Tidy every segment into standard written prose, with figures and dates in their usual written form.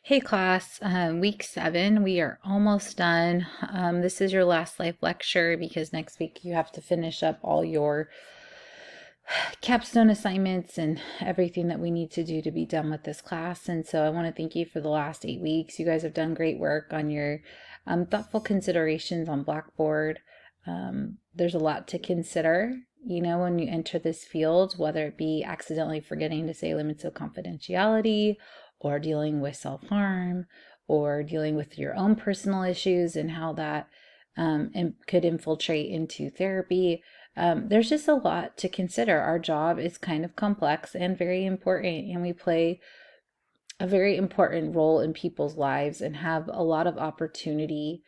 Hey class, week 7, we are almost done. This is your last life lecture because next week you have to finish up all your capstone assignments and everything that we need to do to be done with this class. And so I want to thank you for the last 8 weeks. You guys have done great work on your thoughtful considerations on Blackboard. There's a lot to consider, when you enter this field, whether it be accidentally forgetting to say limits of confidentiality, or dealing with self-harm, or dealing with your own personal issues and how that could infiltrate into therapy. There's just a lot to consider. Our job is kind of complex and very important, and we play a very important role in people's lives and have a lot of opportunity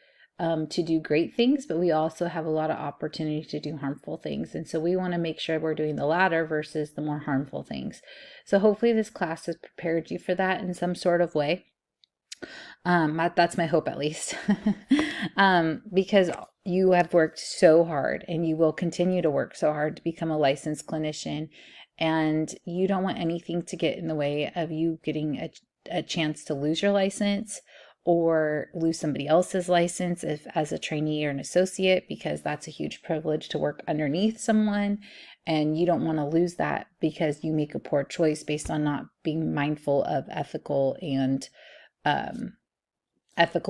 to do great things, but we also have a lot of opportunity to do harmful things. And so we want to make sure we're doing the latter versus the more harmful things. So hopefully this class has prepared you for that in some sort of way. That's my hope, at least. Because you have worked so hard and you will continue to work so hard to become a licensed clinician, and you don't want anything to get in the way of you getting a chance to lose your license or lose somebody else's license if as a trainee or an associate, because that's a huge privilege to work underneath someone, and you don't want to lose that because you make a poor choice based on not being mindful of ethical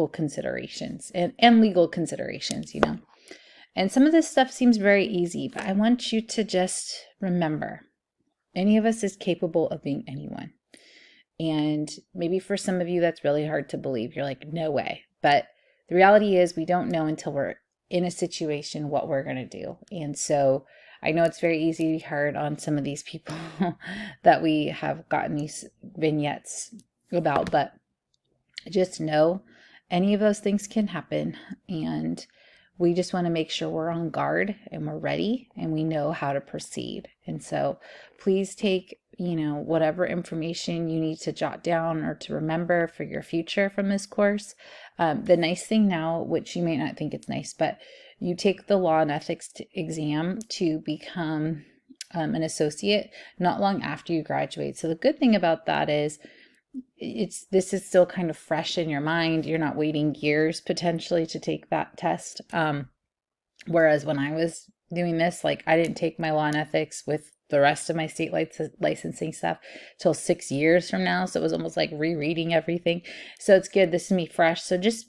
considerations and legal considerations. And some of this stuff seems very easy, but I want you to just remember, any of us is capable of being anyone. And maybe for some of you, that's really hard to believe. You're like, no way. But the reality is we don't know until we're in a situation what we're going to do. And so I know it's very easy to be hard on some of these people that we have gotten these vignettes about, but just know any of those things can happen, and we just want to make sure we're on guard and we're ready and we know how to proceed. And so please take, whatever information you need to jot down or to remember for your future from this course. The nice thing now, which you may not think it's nice, but you take the law and ethics exam to become an associate not long after you graduate. So the good thing about that is this is still kind of fresh in your mind. You're not waiting years potentially to take that test. Whereas when I was doing this, like, I didn't take my law and ethics with the rest of my state licensing stuff till 6 years from now. So it was almost like rereading everything. So it's good. This is me fresh. So just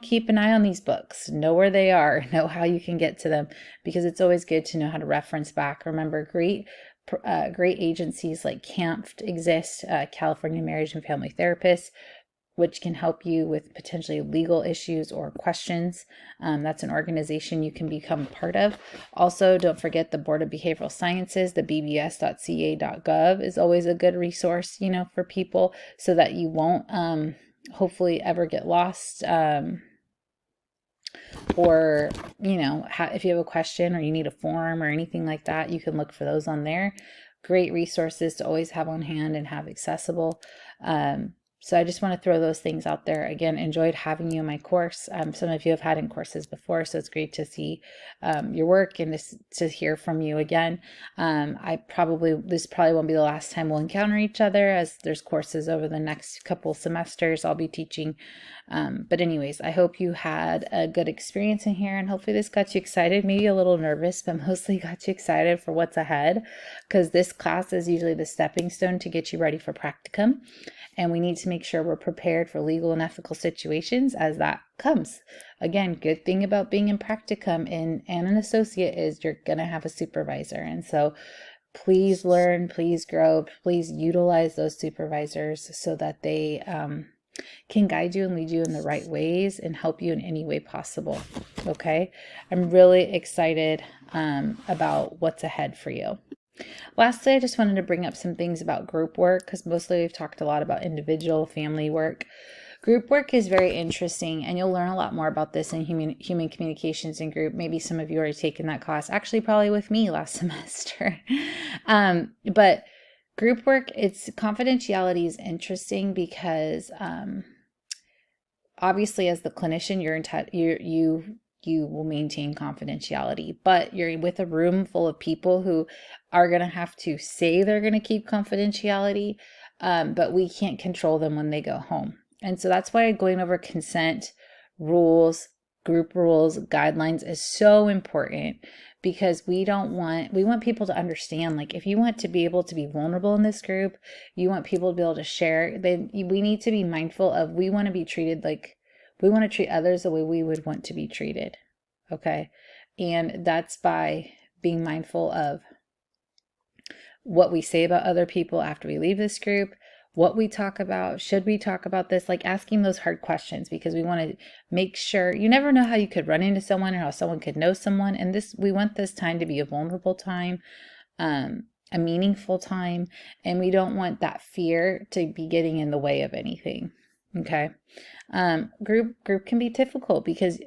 keep an eye on these books, know where they are, know how you can get to them, because it's always good to know how to reference back. Remember, great agencies like CAMFT exist, California Marriage and Family Therapists, which can help you with potentially legal issues or questions. That's an organization you can become part of. Also, don't forget the Board of Behavioral Sciences, the bbs.ca.gov is always a good resource, for people, so that you won't hopefully ever get lost. Or, if you have a question or you need a form or anything like that, you can look for those on there. Great resources to always have on hand and have accessible. So I just want to throw those things out there. Again, enjoyed having you in my course. Some of you have had in courses before, so it's great to see your work and to hear from you again. This probably won't be the last time we'll encounter each other, as there's courses over the next couple semesters I'll be teaching. But anyways, I hope you had a good experience in here, and hopefully this got you excited, maybe a little nervous, but mostly got you excited for what's ahead, because this class is usually the stepping stone to get you ready for practicum. And we need to make sure we're prepared for legal and ethical situations as that comes. Again, good thing about being in practicum and an associate is you're going to have a supervisor. And so please learn, please grow, please utilize those supervisors so that they can guide you and lead you in the right ways and help you in any way possible. Okay? I'm really excited about what's ahead for you. Lastly, I just wanted to bring up some things about group work, because mostly we've talked a lot about individual family work. Group work is very interesting, and you'll learn a lot more about this in human communications in group. Maybe some of you already taken that class, actually probably with me last semester. But group work, its confidentiality is interesting because obviously as the clinician, you will maintain confidentiality, but you're with a room full of people who are going to have to say they're going to keep confidentiality. but we can't control them when they go home. And so that's why going over consent, rules, group rules, guidelines is so important, because we want people to understand, like, if you want to be able to be vulnerable in this group, you want people to be able to share, then we need to be mindful of, we want to be treated like, we want to treat others the way we would want to be treated. Okay. And that's by being mindful of what we say about other people after we leave this group, what we talk about, should we talk about this, like asking those hard questions, because we want to make sure, you never know how you could run into someone or how someone could know someone. And we want this time to be a vulnerable time, a meaningful time, and we don't want that fear to be getting in the way of anything. Okay. Group can be difficult because,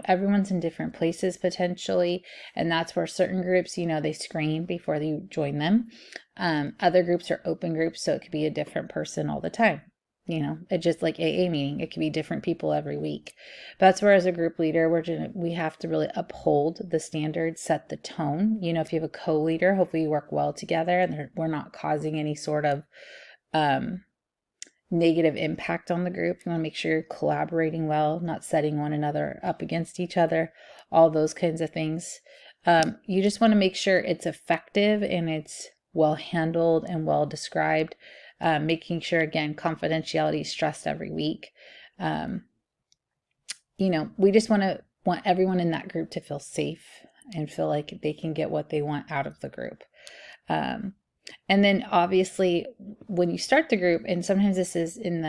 everyone's in different places potentially. And that's where certain groups, they screen before you join them. Other groups are open groups, so it could be a different person all the time. It's just like AA meeting. It could be different people every week. But that's where, as a group leader, we have to really uphold the standards, set the tone. If you have a co-leader, hopefully you work well together and we're not causing any sort of, negative impact on the group. You want to make sure you're collaborating well, not setting one another up against each other, all those kinds of things. You just want to make sure it's effective and it's well handled and well described, making sure, again, confidentiality is stressed every week. We just want everyone in that group to feel safe and feel like they can get what they want out of the group. And then obviously when you start the group, and sometimes this is in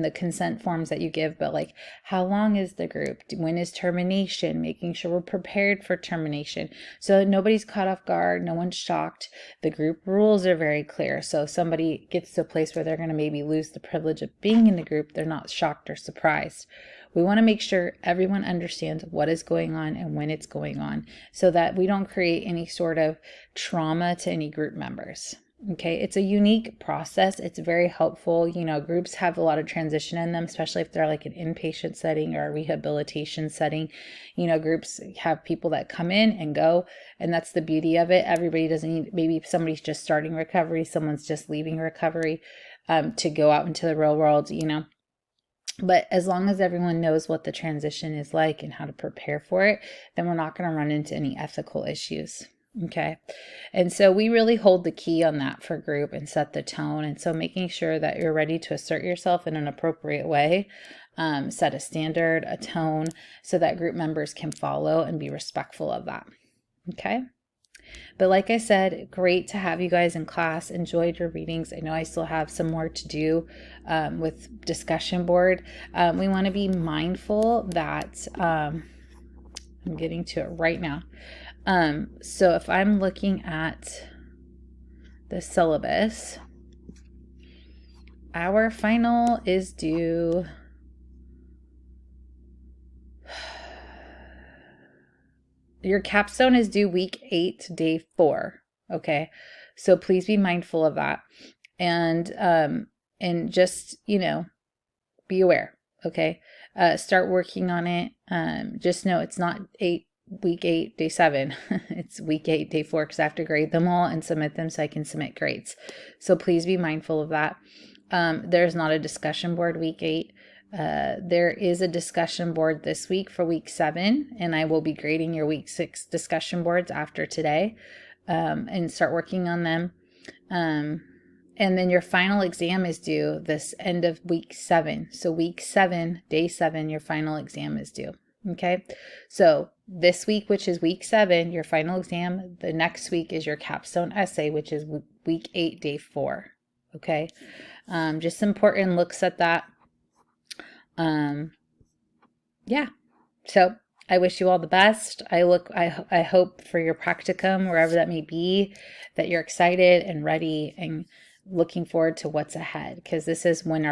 the consent forms that you give, but like, how long is the group? When is termination? Making sure we're prepared for termination so that nobody's caught off guard, no one's shocked. The group rules are very clear. So if somebody gets to a place where they're going to maybe lose the privilege of being in the group, they're not shocked or surprised. We want to make sure everyone understands what is going on and when it's going on, so that we don't create any sort of trauma to any group members. Okay, it's a unique process. It's very helpful. Groups have a lot of transition in them, especially if they're like an inpatient setting or a rehabilitation setting. Groups have people that come in and go, and that's the beauty of it. Everybody doesn't need, maybe somebody's just starting recovery, someone's just leaving recovery to go out into the real world, But as long as everyone knows what the transition is like and how to prepare for it, then we're not going to run into any ethical issues. Okay. And so we really hold the key on that for group and set the tone. And so making sure that you're ready to assert yourself in an appropriate way, set a standard, a tone, so that group members can follow and be respectful of that. Okay. But like I said, great to have you guys in class. Enjoyed your readings. I know I still have some more to do with discussion board. We want to be mindful that I'm getting to it right now. So if I'm looking at the syllabus, our final is due your capstone is due week 8, day 4. Okay. So please be mindful of that. And just, be aware. Okay. Start working on it. Just know it's not week 8, day 7. It's week 8, day 4, because I have to grade them all and submit them so I can submit grades. So please be mindful of that. There's not a discussion board week 8. There is a discussion board this week for week 7, and I will be grading your week 6 discussion boards after today, and start working on them. And then your final exam is due this end of week 7. So week 7, day 7, your final exam is due. Okay. So this week, which is week 7, your final exam. The next week is your capstone essay, which is week 8, day 4. Okay. Just important looks at that. Yeah. So I wish you all the best. I hope for your practicum, wherever that may be, that you're excited and ready and looking forward to what's ahead, because this is when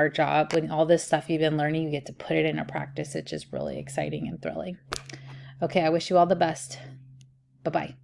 all this stuff you've been learning, you get to put it into practice. It's just really exciting and thrilling. Okay. I wish you all the best. Bye-bye.